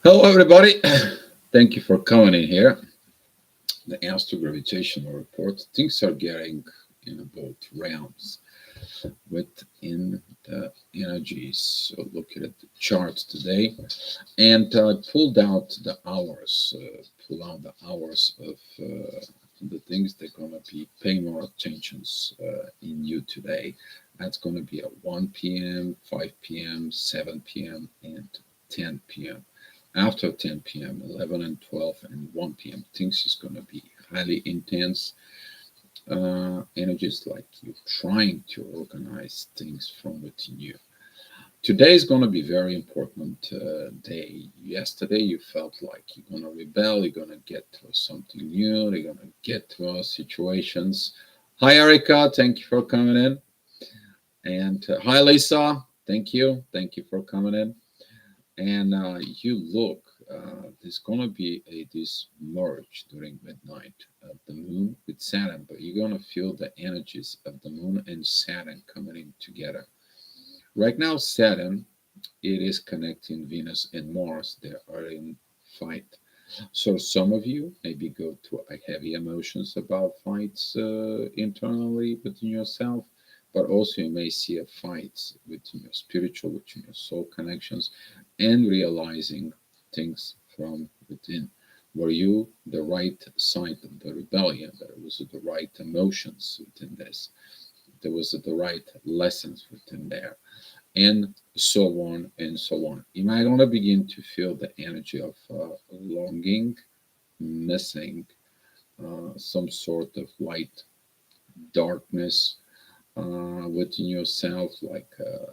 Hello, everybody. Thank you for coming in here. The gravitational report. Things are getting in both realms within the energies. So, looking at the charts today, and I pulled out the hours. Of the things they're gonna be paying more attentions in you today. That's gonna be at 1 p.m., 5 p.m., 7 p.m., and 10 p.m. After 10 p.m., 11 and 12 and 1 p.m., things is going to be highly intense. Energies like you trying to organize things from within you. Today is going to be very important day. Yesterday you felt like you're going to rebel, you're going to get to something new, you're going to get to situations. Hi Erica, thank you for coming in. And hi Lisa, thank you for coming in. And you look, there's gonna be this merge during midnight of the moon with Saturn, but you're gonna feel the energies of the moon and Saturn coming in together. Right now, Saturn, it is connecting Venus and Mars. They are in fight. So some of you maybe go through a heavy emotions about fights internally within yourself, but also you may see a fights within your spiritual, within your soul connections, and realizing things from within. Were you the right side of the rebellion? There was the right emotions within this. There was the right lessons within there, and so on and so on. You might want to begin to feel the energy of longing, missing some sort of light, darkness within yourself, like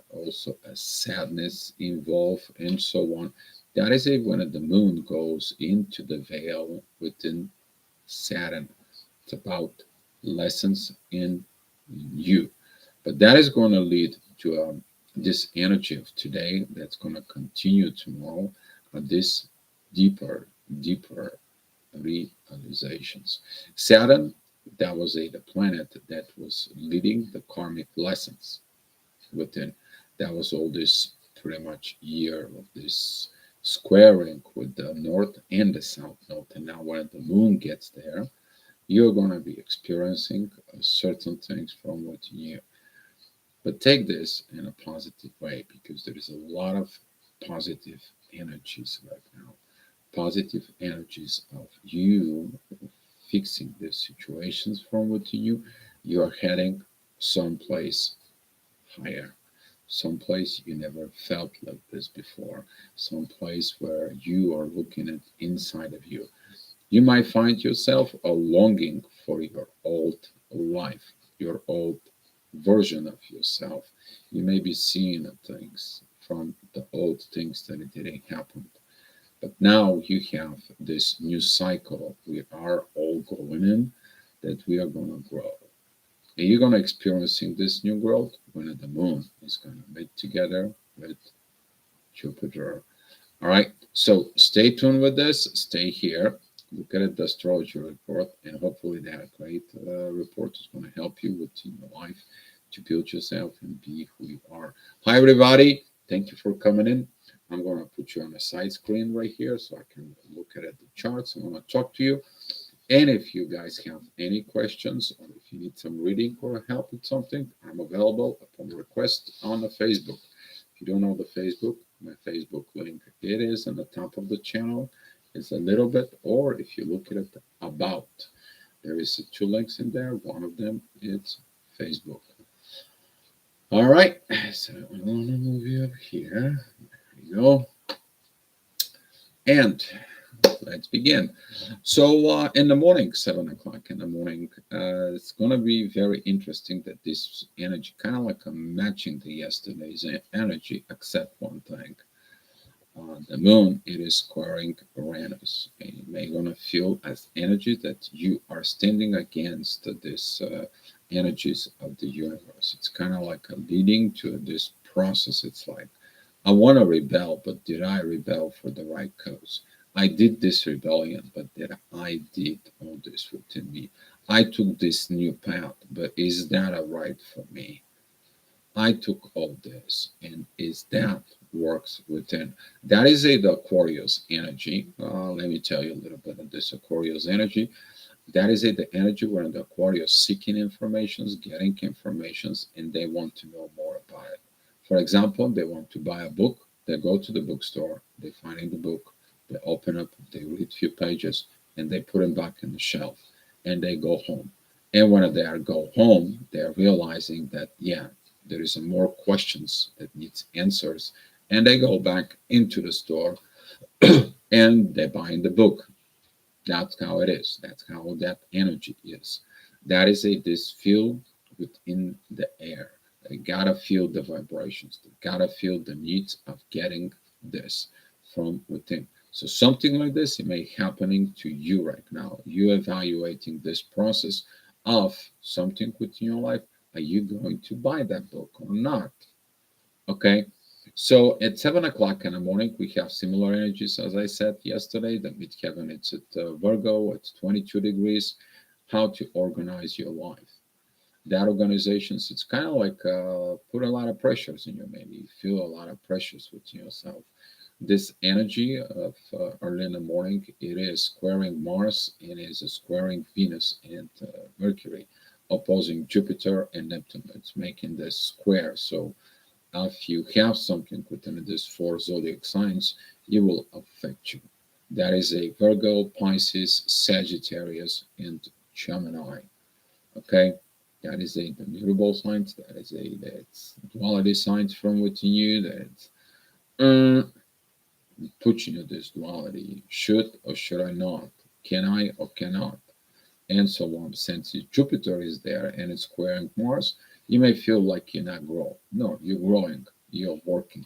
also a sadness involved, and so on. That is it when the moon goes into the veil within Saturn. It's about lessons in you. But that is going to lead to this energy of today that's going to continue tomorrow, this deeper realizations. Saturn, that was the planet that was leading the karmic lessons within. That was all this pretty much year of this squaring with the north and the south node. And now when the moon gets there, you're going to be experiencing certain things from within you. But take this in a positive way because there is a lot of positive energies right now. Positive energies of you fixing these situations from within you. You are heading someplace higher, someplace you never felt like this before, someplace where you are looking at inside of you. You might find yourself a longing for your old life, your old version of yourself. You may be seeing things from the old things that it didn't happen. But now you have this new cycle we are all going in that we are going to grow. And you're going to experiencing this new growth when the moon is going to meet together with Jupiter. All right. So stay tuned with this. Stay here. Look at the astrology report, and hopefully that great report is going to help you within your life to build yourself and be who you are. Hi, everybody. Thank you for coming in. I'm going to put you on a side screen right here so I can look at the charts. I'm going to talk to you. And if you guys have any questions or if you need some reading or help with something, I'm available upon request on the Facebook. If you don't know the Facebook, my Facebook link, it is on the top of the channel. It's a little bit, or if you look at it about, there is two links in there. One of them is Facebook. All right, so I'm going to move you up here. There you go. And let's begin. So in the morning, 7 o'clock in the morning, it's going to be very interesting that this energy, kind of like a matching the yesterday's energy, except one thing. The moon, it is squaring Uranus. And you may going to feel as energy that you are standing against this energies of the universe. It's kind of like a leading to this process. It's like, I want to rebel, but did I rebel for the right cause? I did this rebellion, but did I did all this within me? I took this new path, but is that a right for me? I took all this, and is that works within. That is the Aquarius energy. Let me tell you a little bit of this Aquarius energy. That is the energy where the Aquarius seeking informations, getting informations, and they want to know more about it. For example, they want to buy a book. They go to the bookstore. They find in the book. They open up. They read a few pages, and they put them back in the shelf, and they go home. And when they are go home, they are realizing that yeah, there is more questions that needs answers, and they go back into the store and they buy the book. That's how it is. That's how that energy is. That is this feel within the air. They gotta feel the vibrations. They gotta feel the needs of getting this from within. So something like this, it may happening to you right now. You evaluating this process of something within your life. Are you going to buy that book or not? Okay. So at 7 o'clock in the morning, we have similar energies as I said yesterday. The midheaven, it's at Virgo at 22 degrees. How to organize your life. That organizations, it's kind of like put a lot of pressures in you. Maybe you feel a lot of pressures within yourself. This energy of early in the morning, it is squaring Mars and is squaring Venus and Mercury, opposing Jupiter and Neptune. It's making this square. So if you have something within these four zodiac signs, it will affect you. That is a Virgo, Pisces, Sagittarius, and Gemini. Okay, that is a the mutable signs. That is a that's duality signs from within you. That uh, puts you in this duality. Should or should I not? Can I or cannot? And so on. Since Jupiter is there and it's squaring Mars, you may feel like you're not growing. No, you're growing. You're working.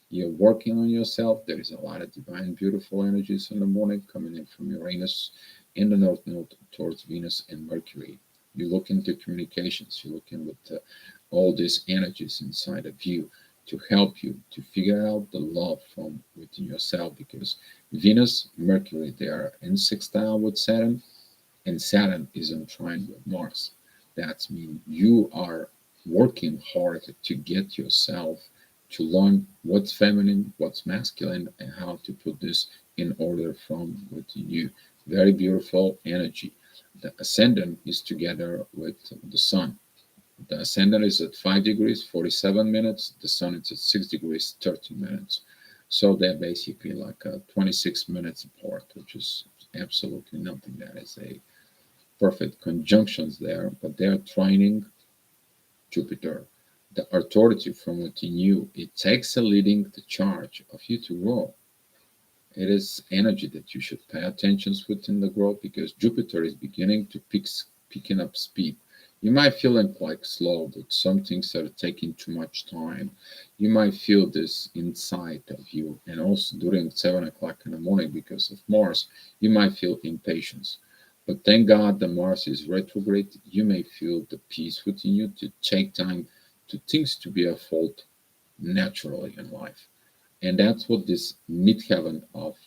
You're working on yourself. There is a lot of divine, beautiful energies in the morning coming in from Uranus in the north node towards Venus and Mercury. You look into communications. You look in with all these energies inside of you to help you to figure out the love from within yourself because Venus, Mercury, they are in sextile with Saturn and Saturn is in trine with Mars. That means you are working hard to get yourself to learn what's feminine, what's masculine, and how to put this in order from within you. Very beautiful energy. The ascendant is together with the sun. The ascendant is at 5 degrees, 47 minutes. The sun is at 6 degrees, 13 minutes. So they're basically like 26 minutes apart, which is absolutely nothing. That is a perfect conjunctions there, but they're trining Jupiter. The authority from within you, it takes a leading the charge of you to grow. It is energy that you should pay attention within the growth because Jupiter is beginning to picking up speed. You might feel like slow, that some things are taking too much time. You might feel this inside of you, and also during 7 o'clock in the morning because of Mars, you might feel impatience. But thank God the Mars is retrograde. You may feel the peace within you to take time to things to be unfold naturally in life. And that's what this midheaven of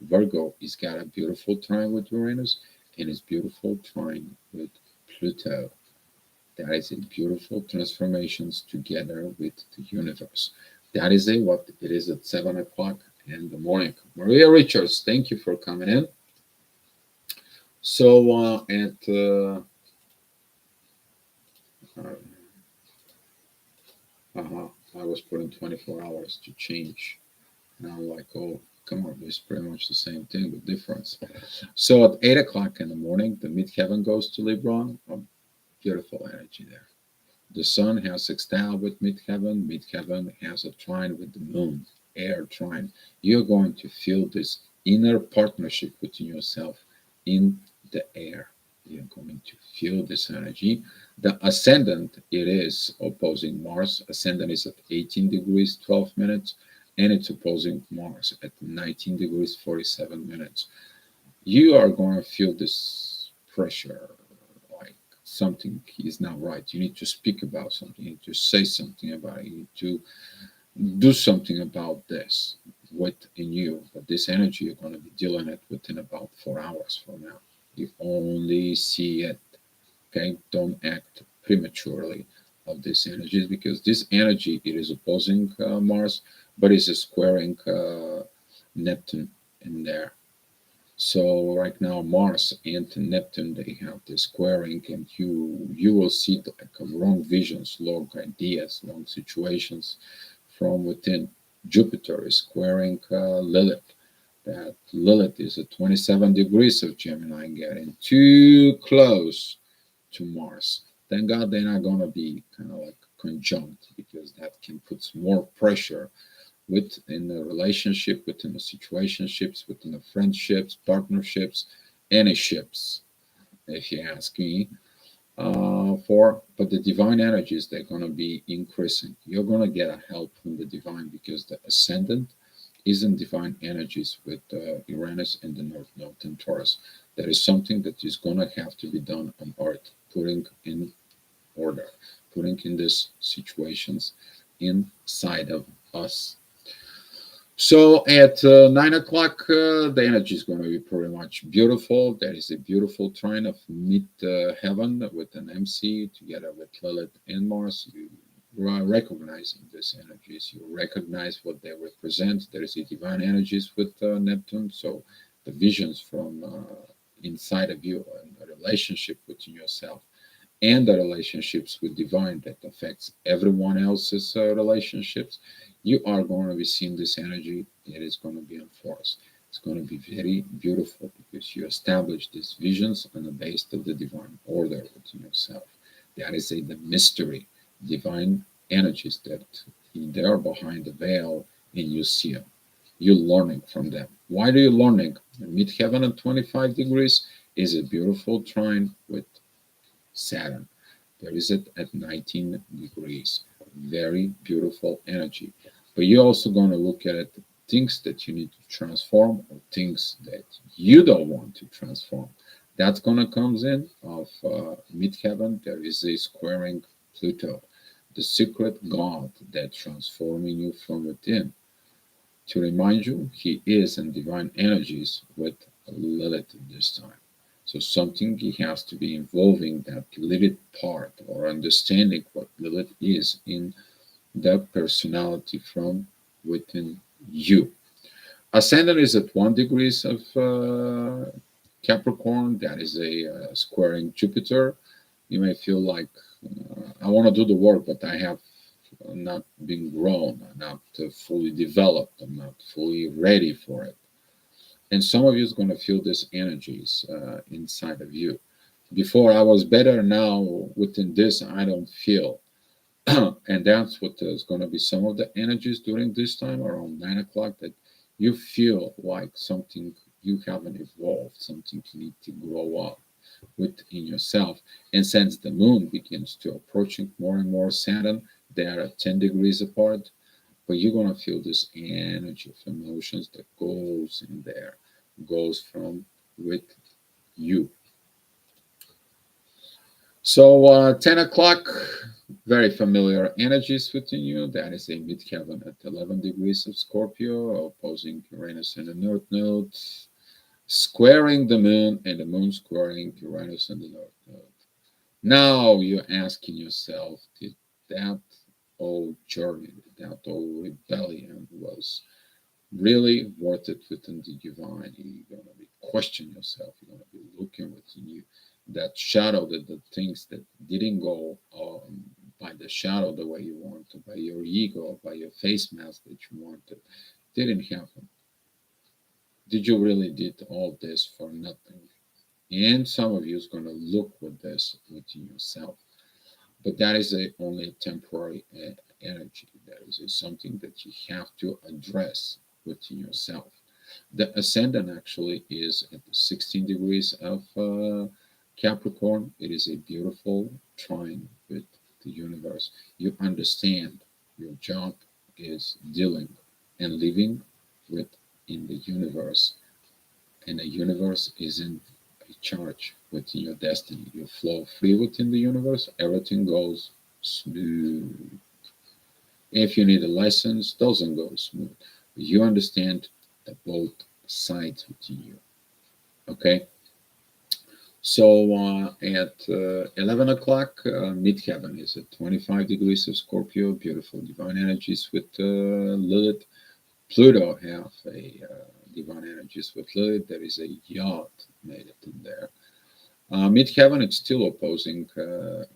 Virgo is got a beautiful trine with Uranus and it's beautiful trine with Pluto. That is a beautiful transformations together with the universe. That is a what it is at 7 o'clock in the morning. Maria Richards, thank you for coming in. So uh, I was putting 24 hours to change. And I'm like, oh, come on, it's pretty much the same thing, but difference. So at 8 o'clock in the morning, the midheaven goes to Libra. Beautiful energy there. The sun has sextile with midheaven. Midheaven has a trine with the moon, air trine. You're going to feel this inner partnership within yourself in the air. You're going to feel this energy. The ascendant, it is opposing Mars. Ascendant is at 18 degrees, 12 minutes, and it's opposing Mars at 19 degrees, 47 minutes. You are going to feel this pressure, like something is not right. You need to speak about something. You need to say something about it. You need to do something about this within you. But this energy, you're going to be dealing it within about 4 hours from now. You only see it. Okay, don't act prematurely. of these energies, because this energy, it is opposing Mars, but is squaring Neptune in there. So right now, Mars and Neptune, they have this squaring, and you will see like wrong visions, long ideas, long situations from within. Jupiter is squaring Lilith. That Lilith is at 27 degrees of Gemini, getting too close to Mars. Thank God they're not going to be kind of like conjunct, because that can put some more pressure within the relationship, within the situationships, within the friendships, partnerships, any ships, if you ask me. But the divine energies, they're going to be increasing. You're going to get a help from the divine, because the ascendant is in divine energies with Uranus in the North Node in Taurus. That is something that is going to have to be done on Earth, putting in order, putting in these situations inside of us. So at 9 o'clock, the energy is going to be pretty much beautiful. There is a beautiful trine of mid heaven with an MC together with Lilith and Mars. You are recognizing these energies. You recognize what they represent. There is a divine energies with Neptune. So the visions from inside of you and the relationship within yourself, and the relationships with divine that affects everyone else's relationships, you are going to be seeing this energy. It is going to be enforced. It's going to be very beautiful, because you establish these visions on the base of the divine order within yourself. That is the mystery, divine energies that they are behind the veil, and you see them. You're learning from them. Why are you learning? Mid-heaven at 25 degrees is a beautiful trine with Saturn. There is it at 19 degrees. Very beautiful energy. But you're also going to look at it, things that you need to transform, or things that you don't want to transform. That's going to comes in of midheaven. There is a squaring Pluto, the secret god that transforming you from within. To remind you, he is in divine energies with Lilith this time. So something he has to be involving that Lilith part, or understanding what Lilith is in the personality from within you. Ascendant is at 1 degrees of Capricorn. That is a squaring Jupiter. You may feel like I want to do the work, but I have not been grown, I'm not fully developed, I'm not fully ready for it. And some of you is going to feel these energies inside of you. Before I was better, now within this I don't feel. And that's what is going to be some of the energies during this time around 9 o'clock, that you feel like something you haven't evolved, something you need to grow up within yourself. And since the moon begins to approaching more and more Saturn, they are at 10 degrees apart, but you're going to feel this energy of emotions that goes in there, goes from with you. So 10 o'clock, very familiar energies within you. That is a midheaven at 11 degrees of Scorpio, opposing Uranus and the North Node, squaring the moon, and the moon squaring Uranus and the North Node. Now you're asking yourself, did that old journey, that old rebellion was really worth it within the divine? You're going to be questioning yourself. You're going to be looking within you. That shadow, that the things that didn't go by the shadow the way you wanted, by your ego, by your face mask that you wanted, didn't happen. Did you really did all this for nothing? And some of you is going to look with this within yourself. But that is only a temporary energy. That is something that you have to address within yourself. The ascendant actually is at the 16 degrees of Capricorn. It is a beautiful trine with the universe. You understand your job is dealing and living with in the universe, and the universe is in a charge within your destiny. You flow free within the universe, everything goes smooth. If you need a license, doesn't go smooth. You understand the both sides within you. Okay? So at 11 o'clock, midheaven is at 25 degrees of Scorpio, beautiful divine energies with Lilith. Pluto have a divine energies with Lilith. There is a yacht made it in there. Midheaven, it's still opposing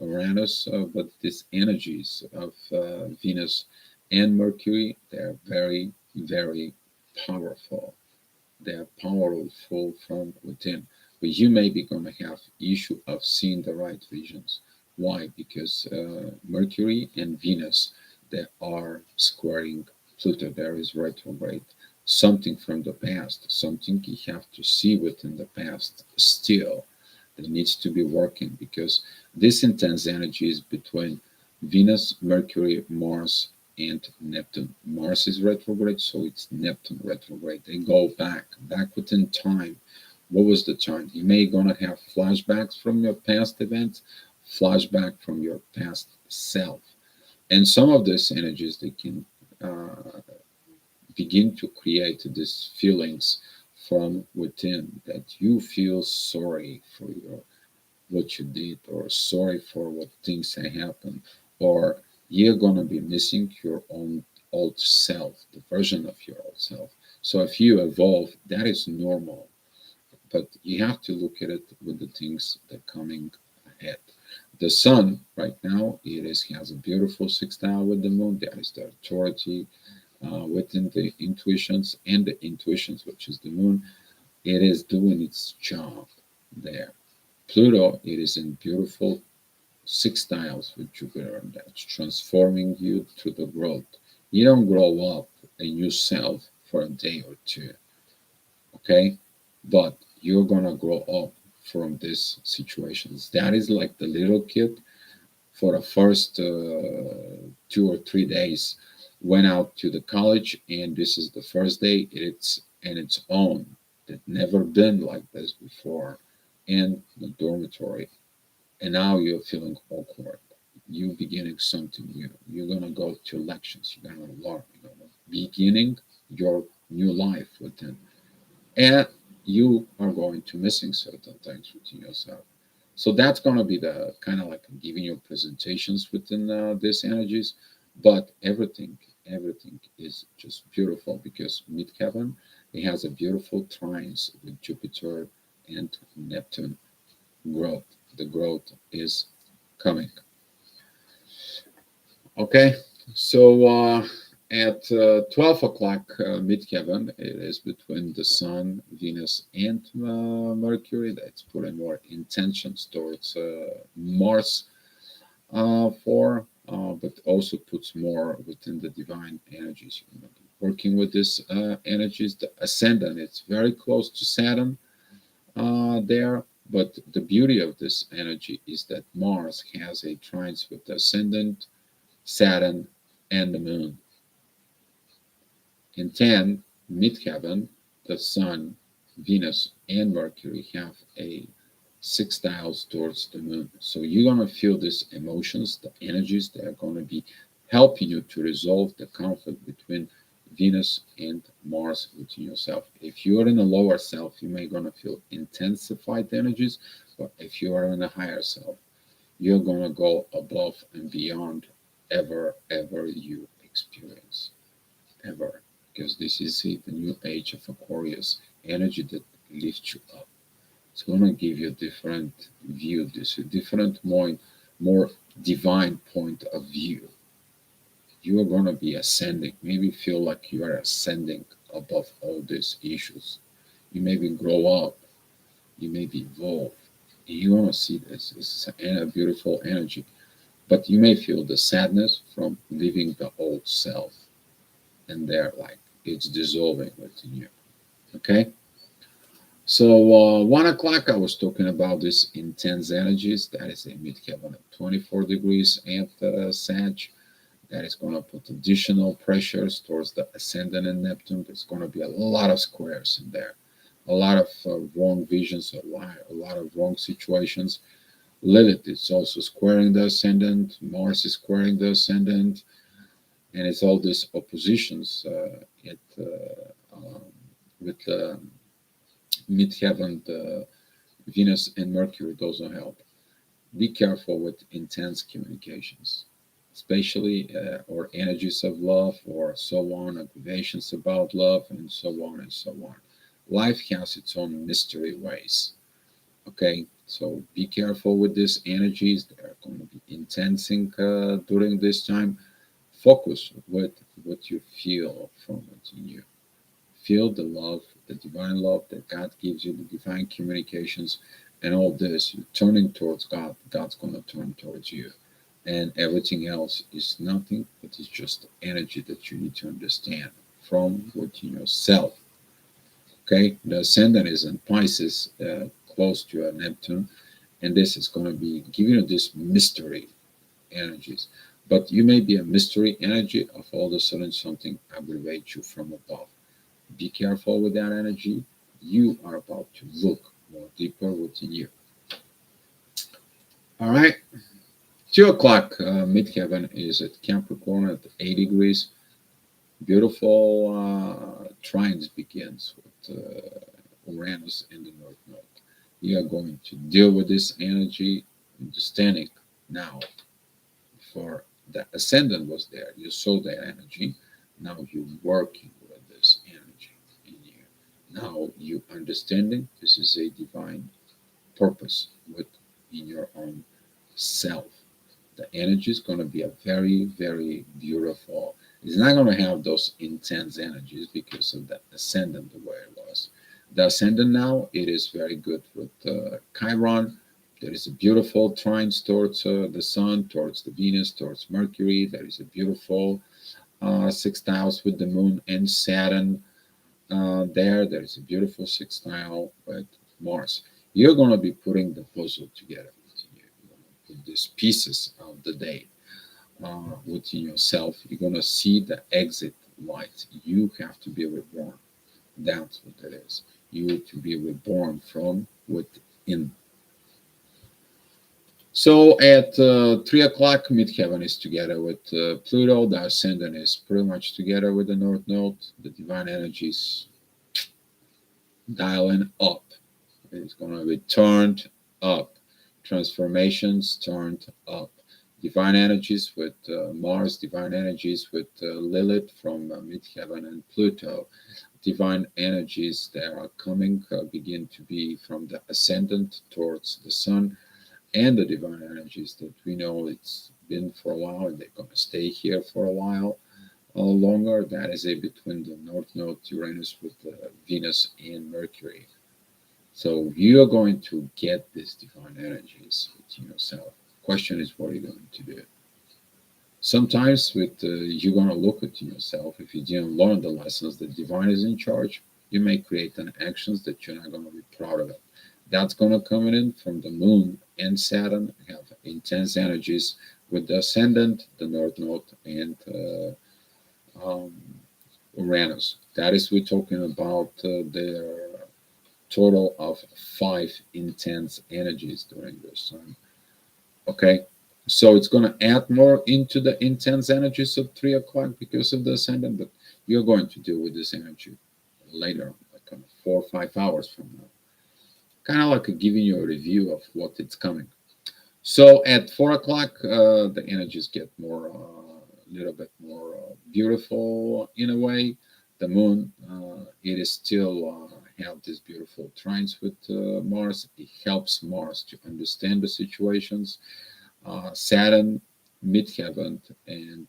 Uranus, but these energies of Venus and Mercury, they're very, very powerful. They're powerful from within. But you may be going to have issue of seeing the right visions. Why? Because Mercury and Venus, they are squaring Pluto. There is retrograde. Something from the past, something you have to see within the past still that needs to be working, because this intense energy is between Venus, Mercury, Mars, and Neptune. Mars is retrograde, so it's Neptune retrograde. They go back within time. What was the time? You may gonna have flashbacks from your past events, flashback from your past self, and some of these energies they can begin to create these feelings from within, that you feel sorry for your what you did, or sorry for what things that happened, or you're going to be missing your own old self, the version of your old self. So if you evolve, that is normal, but you have to look at it with the things that are coming ahead. The sun right now, it is has a beautiful sextile with the moon. That is the authority within the intuitions, and the intuitions, which is the moon. It is doing its job there. Pluto, it is in beautiful sextiles with Jupiter, and that's transforming you to the growth. You don't grow up a new self for a day or two, okay? But you're gonna grow up from these situations. That is like the little kid for the first 2 or 3 days went out to the college, and this is the first day it's in its own. That never been like this before in the dormitory, and now you're feeling awkward. You're beginning something new. You're gonna go to lections. You're gonna learn. You're gonna beginning your new life within, and you are going to missing certain things within yourself. So that's gonna be the kind of like giving you presentations within these energies, but everything is just beautiful, because midheaven it has a beautiful trines with Jupiter and Neptune growth. The growth is coming. Okay, so at 12 o'clock midheaven, it is between the Sun, Venus, and Mercury. That's putting more intentions towards Mars but also puts more within the divine energies. You know, working with these energies, the ascendant, it's very close to Saturn there. But the beauty of this energy is that Mars has a trines with the ascendant, Saturn, and the moon. In 10, midheaven, the Sun, Venus, and Mercury have a sextiles towards the moon. So you're going to feel these emotions, the energies that are going to be helping you to resolve the conflict between Venus and Mars within yourself. If you are in a lower self, you may going to feel intensified energies, but if you are in a higher self, you're going to go above and beyond ever you experience, ever. Because this is it, the new age of Aquarius, energy that lifts you up. It's going to give you a different view, this a different, more divine point of view. You are going to be ascending. Maybe feel like you are ascending above all these issues. You maybe grow up. You maybe evolve. You want to see this. It's a beautiful energy. But you may feel the sadness from leaving the old self. And there, like, it's dissolving within you. Okay? So 1 o'clock, I was talking about this intense energies. That is a midheaven at 24 degrees and Sag. That is going to put additional pressures towards the ascendant and Neptune. There's going to be a lot of squares in there, a lot of wrong visions, a lot of wrong situations. Lilith is also squaring the ascendant. Mars is squaring the ascendant, and it's all these oppositions with midheaven, Venus and Mercury, those don't help. Be careful with intense communications, especially or energies of love or so on, aggravations about love, and so on and so on. Life has its own mystery ways. Okay, so be careful with these energies. They are going to be intensing during this time. Focus with what you feel from within you. Feel the love, the divine love that God gives you, the divine communications, and all this. You're turning towards God. God's going to turn towards you. And everything else is nothing, but it's just energy that you need to understand from within yourself. Okay, the ascendant is in Pisces, close to Neptune, and this is going to be giving you this mystery energies. But you may be a mystery energy of all of a sudden something aggravates you from above. Be careful with that energy. You are about to look more deeper within you. All right. 2 o'clock midheaven is at Capricorn at 8 degrees. Beautiful trines begins with Uranus in the North Node. You are going to deal with this energy, understanding now. For the ascendant was there, you saw that energy. Now you're working with this energy in you. Now you understanding this is a divine purpose within your own self. The energy is going to be a very, very beautiful. It's not going to have those intense energies because of the ascendant the way it was. The ascendant now, it is very good with Chiron. There is a beautiful trines towards the sun, towards the Venus, towards Mercury. There is a beautiful sextiles with the moon and Saturn there. There is a beautiful sextile with Mars. You're going to be putting the puzzle together. You're going to put these pieces of the day within yourself. You're going to see the exit light. You have to be reborn. That's what it is. You to be reborn from within. So at 3 o'clock, midheaven is together with Pluto. The ascendant is pretty much together with the North Node. The divine energies dialing up. It's going to be turned up. Transformations turned up. Divine energies with Mars, divine energies with Lilith from midheaven and Pluto. Divine energies that are coming begin to be from the ascendant towards the sun, and the divine energies that we know it's been for a while and they're going to stay here for a while longer. That is a between the North Node Uranus with Venus and Mercury. So you are going to get these divine energies within yourself. Question is, what are you going to do? Sometimes with you're going to look at yourself. If you didn't learn the lessons that divine is in charge, you may create an actions that you're not going to be proud of it. That's going to come in from the moon and Saturn. Have intense energies with the ascendant, the North Node, and um, Uranus. That is, we're talking about their total of 5 intense energies during this time. Okay, so it's going to add more into the intense energies of 3 o'clock because of the ascendant, but you're going to deal with this energy later, like 4 or 5 hours from now. Kind of like giving you a review of what it's coming. So at 4 o'clock, the energies get more, a little bit more beautiful in a way. The moon, it is still have these beautiful trines with Mars. It helps Mars to understand the situations. Saturn, midheaven, and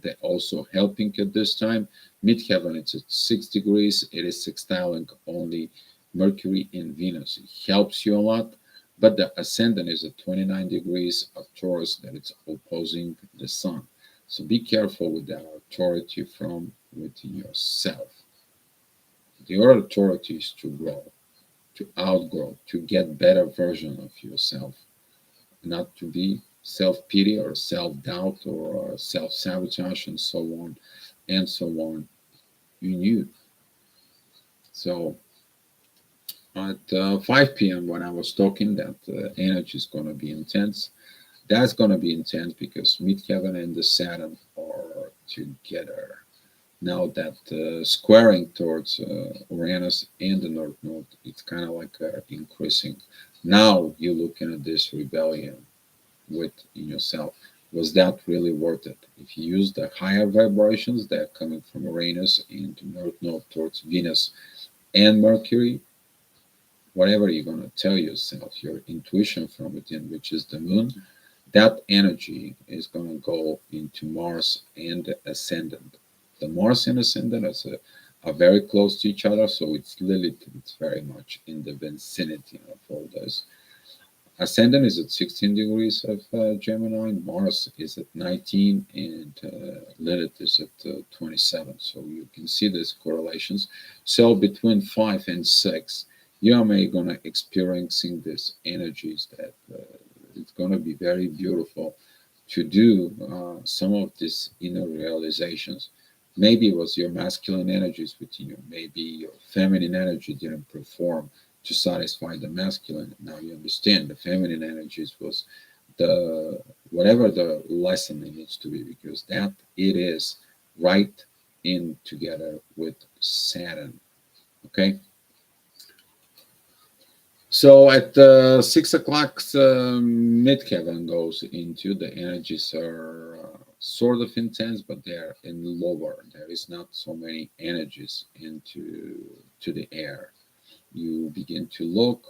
they're also helping at this time. Midheaven, it's at 6 degrees. It is sextiling only Mercury and Venus. It helps you a lot. But the ascendant is at 29 degrees of Taurus that it's opposing the sun. So be careful with that authority from within yourself. Your authority is to grow, to outgrow, to get better version of yourself, not to be self-pity or self-doubt or self-sabotage and so on and so on. You knew. So at 5 p.m. when I was talking that energy is going to be intense, that's going to be intense because midheaven and the Saturn are together. Now that squaring towards Uranus and the North Node, it's kind of like increasing. Now you're looking at this rebellion within yourself. Was that really worth it? If you use the higher vibrations that are coming from Uranus and the North Node towards Venus and Mercury, whatever you're going to tell yourself, your intuition from within, which is the moon, that energy is going to go into Mars and the ascendant. The Mars and ascendant are very close to each other, so it's Lilith. It's very much in the vicinity of all this. Ascendant is at 16 degrees of Gemini, Mars is at 19, and Lilith is at 27. So you can see these correlations. So between 5 and 6, you may going to experiencing these energies that it's going to be very beautiful to do some of these inner realizations. Maybe it was your masculine energies within you. Maybe your feminine energy didn't perform to satisfy the masculine. Now you understand the feminine energies was the whatever the lesson it needs to be, because that it is right in together with Saturn. Okay. So at 6 o'clock, midheaven goes into the energies are sort of intense, but they're in lower. There is not so many energies to the air. You begin to look,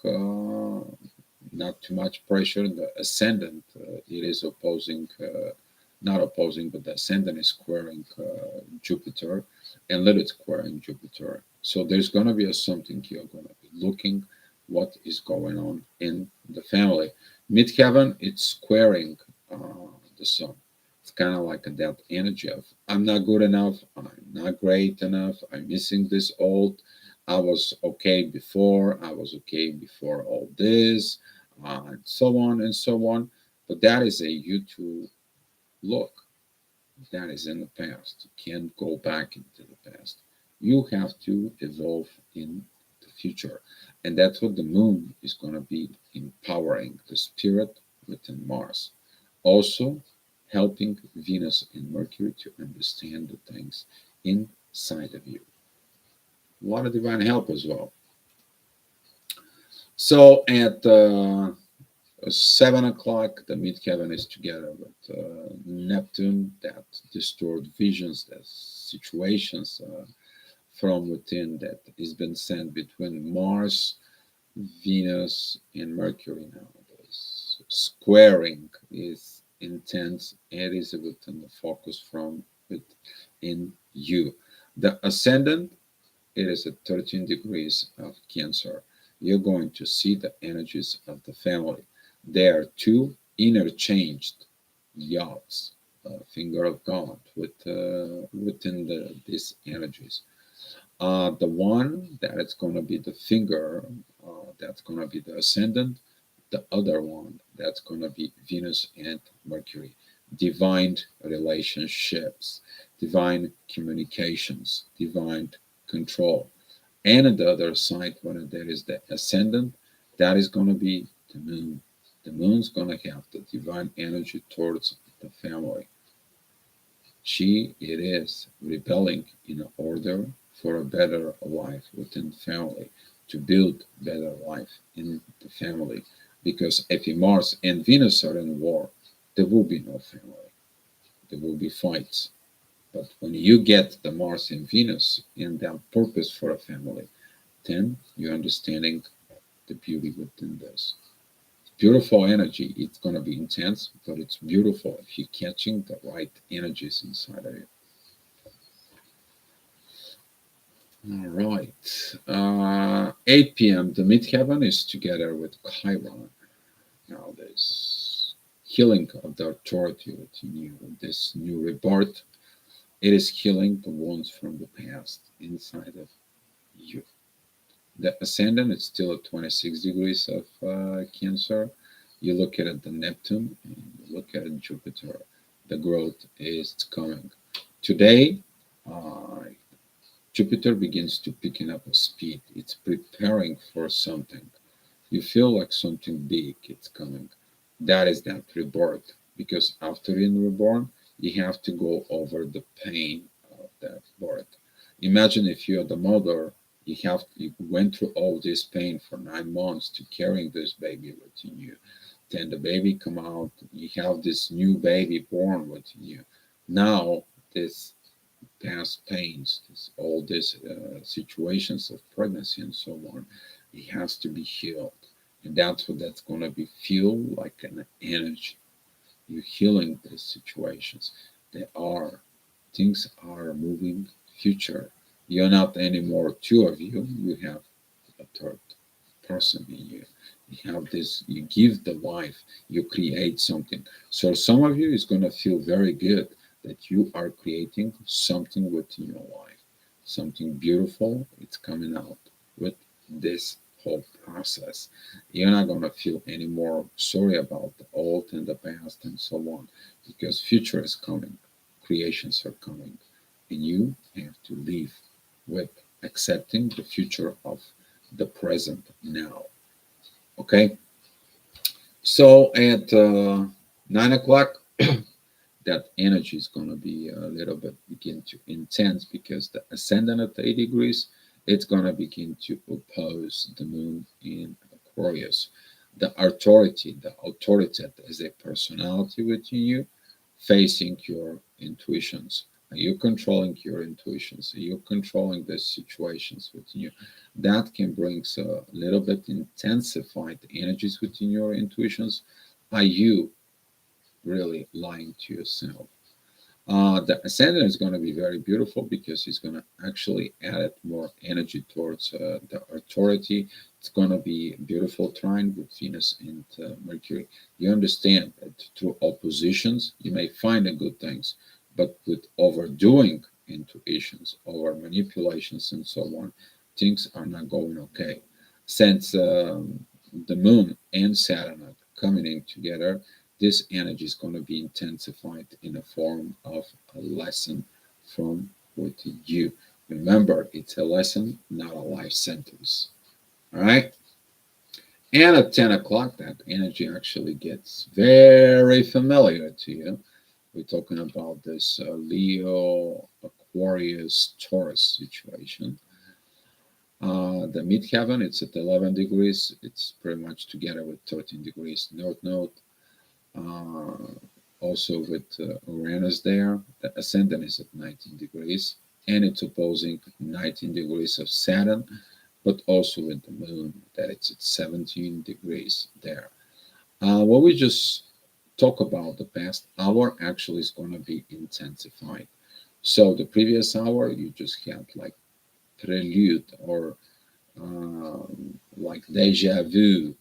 not too much pressure. The ascendant, it is opposing, not opposing, but the ascendant is squaring Jupiter, and Lilith squaring Jupiter. So there's going to be a something you're going to be looking what is going on in the family. Midheaven, it's squaring the sun. It's kind of like that energy of I'm not good enough, I'm not great enough, I'm missing this old. I was okay before, I was okay before all this, and so on and so on. But that is a you to look. That is in the past. You can't go back into the past. You have to evolve in the future. And that's what the moon is going to be empowering the spirit within Mars. Also, helping Venus and Mercury to understand the things inside of you. A lot of divine help as well. So at 7 o'clock, the midheaven is together with Neptune, that distort visions, that situations from within that is been sent between Mars, Venus, and Mercury now. This squaring is intense. It is within the focus from within you. The ascendant, it is at 13 degrees of Cancer. You're going to see the energies of the family. There are two interchanged yachts, finger of God, within these energies. The one that is going to be the finger, that's going to be the ascendant. The other one, that's going to be Venus and Mercury. Divine relationships, divine communications, divine control. And on the other side, when there is the ascendant, that is going to be the moon. The moon's going to have the divine energy towards the family. She, it is rebelling in order for a better life within the family, to build better life in the family. Because if Mars and Venus are in war, there will be no family. There will be fights. But when you get the Mars and Venus in that purpose for a family, then you're understanding the beauty within this. Beautiful energy. It's going to be intense, but it's beautiful if you're catching the right energies inside of you. All right. 8 p.m. The midheaven is together with Chiron. Now, this healing of the authority within you, this new rebirth, it is healing the wounds from the past inside of you. The ascendant is still at 26 degrees of Cancer. You look at it, the Neptune, and you look at it, Jupiter. The growth is coming. Today, uh, Jupiter begins to picking up a speed. It's preparing for something. You feel like something big it's coming. That is that rebirth. Because after being reborn, you have to go over the pain that birth. Imagine if you're the mother, you went through all this pain for 9 months to carrying this baby within you. Then the baby come out, you have this new baby born within you. Now this past pains, all these situations of pregnancy and so on, it has to be healed. And that's what that's going to be feel like an energy. You're healing these situations. They are, things are moving future. You're not anymore two of you, you have a third person in you. You have this, you give the life, you create something. So some of you is going to feel very good that you are creating something within your life, something beautiful. It's coming out with this whole process. You're not going to feel any more sorry about the old and the past and so on, because future is coming, creations are coming, and you have to live with accepting the future of the present now. Okay, so at 9 o'clock, that energy is going to be a little bit begin to intense because the ascendant at 8 degrees, it's going to begin to oppose the moon in Aquarius. The authority is a personality within you, facing your intuitions. Are you controlling your intuitions? Are you controlling the situations within you? That can bring a little bit intensified energies within your intuitions. Are you really lying to yourself? The ascendant is going to be very beautiful because he's going to actually add more energy towards the authority. It's going to be a beautiful trine with Venus and Mercury. You understand that through oppositions, you may find the good things, but with overdoing intuitions, over manipulations, and so on, things are not going okay. Since the moon and Saturn are coming in together, this energy is going to be intensified in the form of a lesson from within you. Remember, it's a lesson, not a life sentence. All right? And at 10 o'clock, that energy actually gets very familiar to you. We're talking about this Leo, Aquarius, Taurus situation. The midheaven, it's at 11 degrees. It's pretty much together with 13 degrees north node. Uh, Also with Uranus there, the ascendant is at 19 degrees, and it's opposing 19 degrees of Saturn, but also with the moon that it's at 17 degrees there. What we just talk about the past hour actually is going to be intensified. So the previous hour you just had like prelude or like deja vu.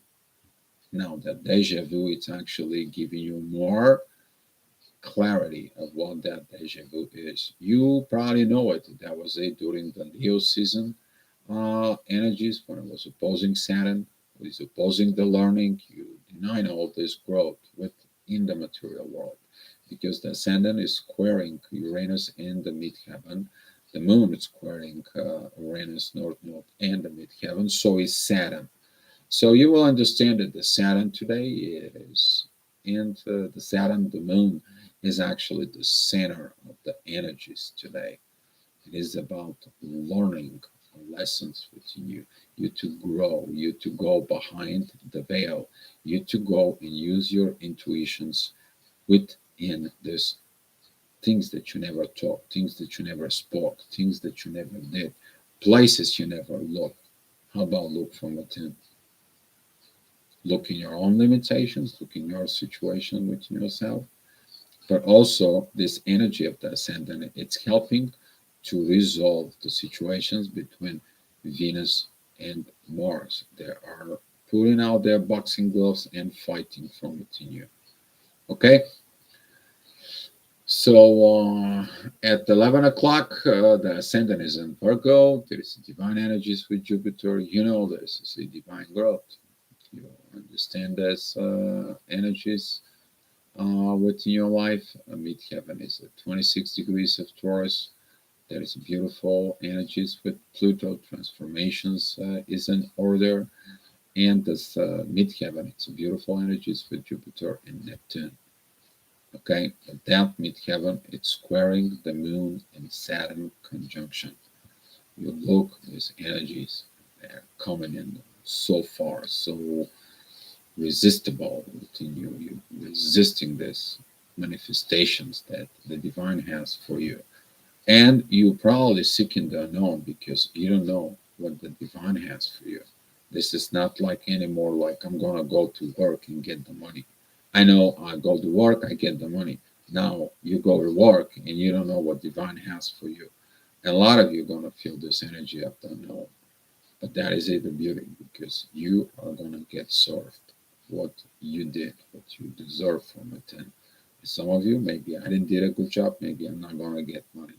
Now that deja vu, it's actually giving you more clarity of what that deja vu is. You probably know it. That was it during the Leo season energies when it was opposing Saturn, was opposing the learning. You deny all this growth within the material world because the ascendant is squaring Uranus in the midheaven. The moon is squaring Uranus north node and the midheaven. So is Saturn. So you will understand that the Saturn today is, and the Saturn, the moon, is actually the center of the energies today. It is about learning lessons within you, you to grow, you to go behind the veil, you to go and use your intuitions within this things that you never taught, things that you never spoke, things that you never did, places you never looked. How about look from within? Look in your own limitations, look in your situation within yourself, but also this energy of the ascendant, it's helping to resolve the situations between Venus and Mars. They are putting out their boxing gloves and fighting from within you. Okay, so at 11 o'clock, the ascendant is in Virgo. There is divine energies with Jupiter. You know this is a divine growth. You understand this energies within your life. Midheaven is at 26 degrees of Taurus. There is beautiful energies with Pluto. Transformations is in order. And this midheaven, it's beautiful energies with Jupiter and Neptune. Okay, but that midheaven, it's squaring the moon and Saturn conjunction. You look, these energies, they're coming in so far, so resistible within you. You resisting this manifestations that the divine has for you. And you probably seeking the unknown because you don't know what the divine has for you. This is not like anymore like I'm gonna go to work and get the money. I know I go to work, I get the money. Now you go to work and you don't know what divine has for you. And a lot of you are gonna feel this energy of the unknown. But that is it, the beauty, because you are gonna get served what you did, what you deserve from it. And some of you, maybe I didn't did a good job, maybe I'm not gonna get money.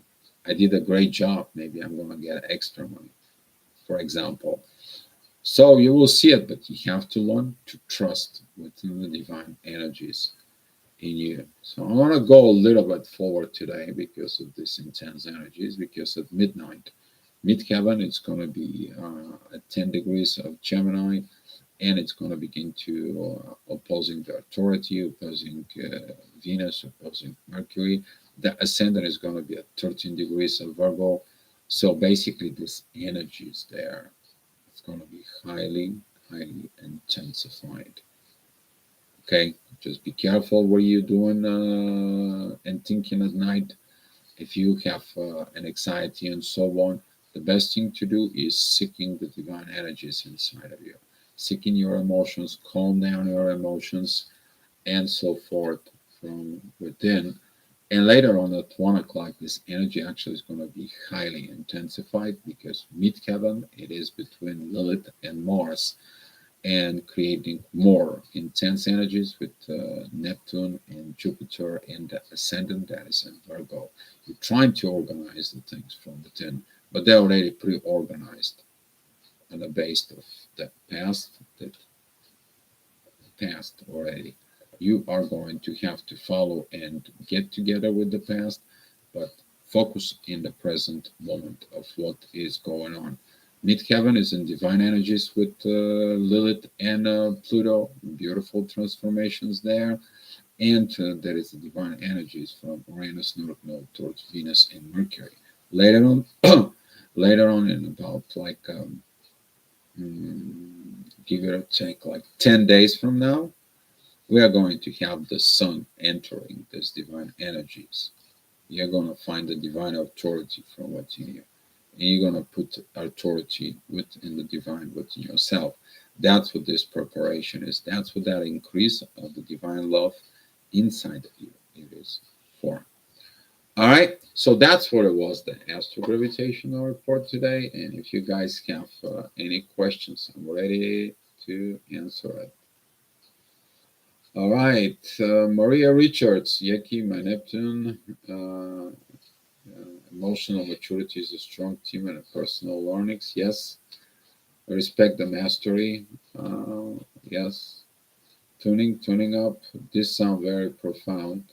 I did a great job, maybe I'm gonna get extra money, for example. So you will see it, but you have to learn to trust within the divine energies in you. So I want to go a little bit forward today because of this intense energies, because at midnight, midheaven, it's going to be at 10 degrees of Gemini, and it's going to begin to opposing the authority, opposing Venus, opposing Mercury. The ascendant is going to be at 13 degrees of Virgo. So basically, this energy is there. It's going to be highly, highly intensified. Okay, just be careful what you're doing and thinking at night. If you have an anxiety and so on, the best thing to do is seeking the divine energies inside of you, seeking your emotions, calm down your emotions, and so forth from within. And later on at 1 o'clock, this energy actually is going to be highly intensified because midheaven, it is between Lilith and Mars and creating more intense energies with Neptune and Jupiter and the ascendant that is in Virgo. You're trying to organize the things from within, but they're already pre-organized on the base of the past already. You are going to have to follow and get together with the past, but focus in the present moment of what is going on. Midheaven is in divine energies with Lilith and Pluto, beautiful transformations there. And there is the divine energies from Uranus, North Node towards Venus and Mercury. Later on, later on in about like give it a take, like 10 days from now, we are going to have the sun entering these divine energies. You're going to find the divine authority from within you. And you're going to put authority within the divine within yourself. That's what this preparation is. That's what that increase of the divine love inside of you it is for. All right. So that's what it was, the astro gravitational report today. And if you guys have any questions, I'm ready to answer it. All right, Maria Richards, Yeki, my Neptune. Emotional maturity is a strong team and a personal learnings. Yes. Respect the mastery. Yes. Tuning up. This sounds very profound.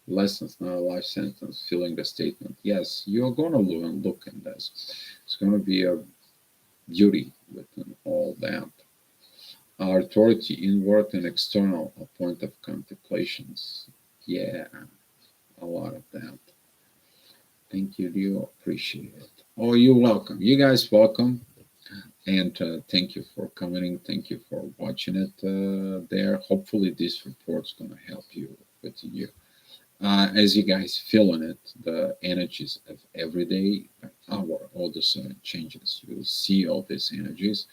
Lessons, not a life sentence. Filling the statement. Yes, you're going to learn, look in this. It's going to be a beauty within all that. Our authority, inward and external, a point of contemplations. Yeah, a lot of that. Thank you, Leo. Appreciate it. Oh, you're welcome. You guys welcome. And thank you for coming. Thank you for watching it there. Hopefully, this report's going to help you with you. As you guys feeling it, the energies of every day, hour, all the sudden changes. You'll see all these energies.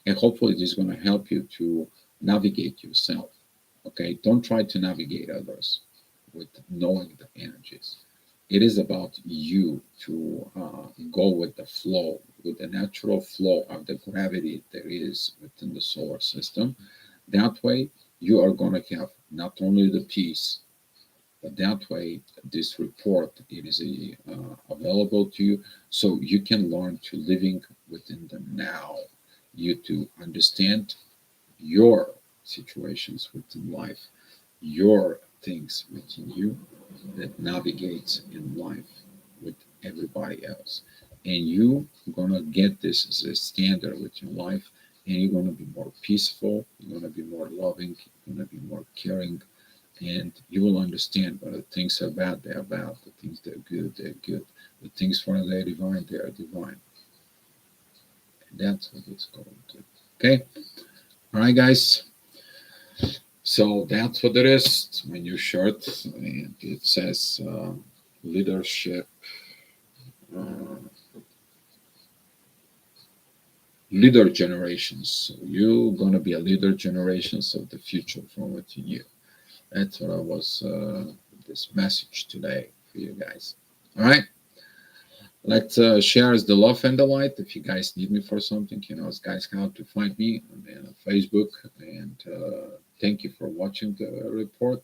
And hopefully, this is going to help you to navigate yourself. Okay, don't try to navigate others with knowing the energies. It is about you to go with the flow, with the natural flow of the gravity there is within the solar system. That way, you are going to have not only the peace, but that way, this report it is available to you, so you can learn to living within the now. You to understand your situations within life, your things within you that navigates in life with everybody else. And you are gonna get this as a standard with your life, and you're gonna be more peaceful, you're gonna be more loving, you're gonna be more caring, and you will understand whether things are bad, they are bad. The things that are good, they're good. The things for they are divine, they are divine. And that's what it's called. Okay. All right, guys. So that's what it is. My new shirt, and it says leadership, uh, leader generations. So you're gonna be a leader generations of the future from what you knew. That's what I was this message today for you guys. All right. Let's share the love and the light. If you guys need me for something, you know, guys, how to find me on Facebook. And thank you for watching the report.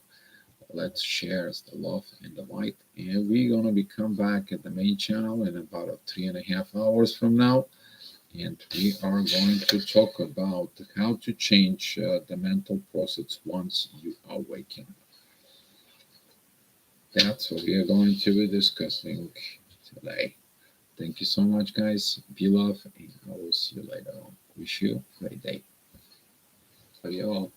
Let's share the love and the light. And we're gonna be come back at the main channel in about 3.5 hours from now. And we are going to talk about how to change the mental process once you awaken. That's what we are going to be discussing today. Thank you so much, guys. Be love, and I will see you later on. Wish you a great day. Love you all.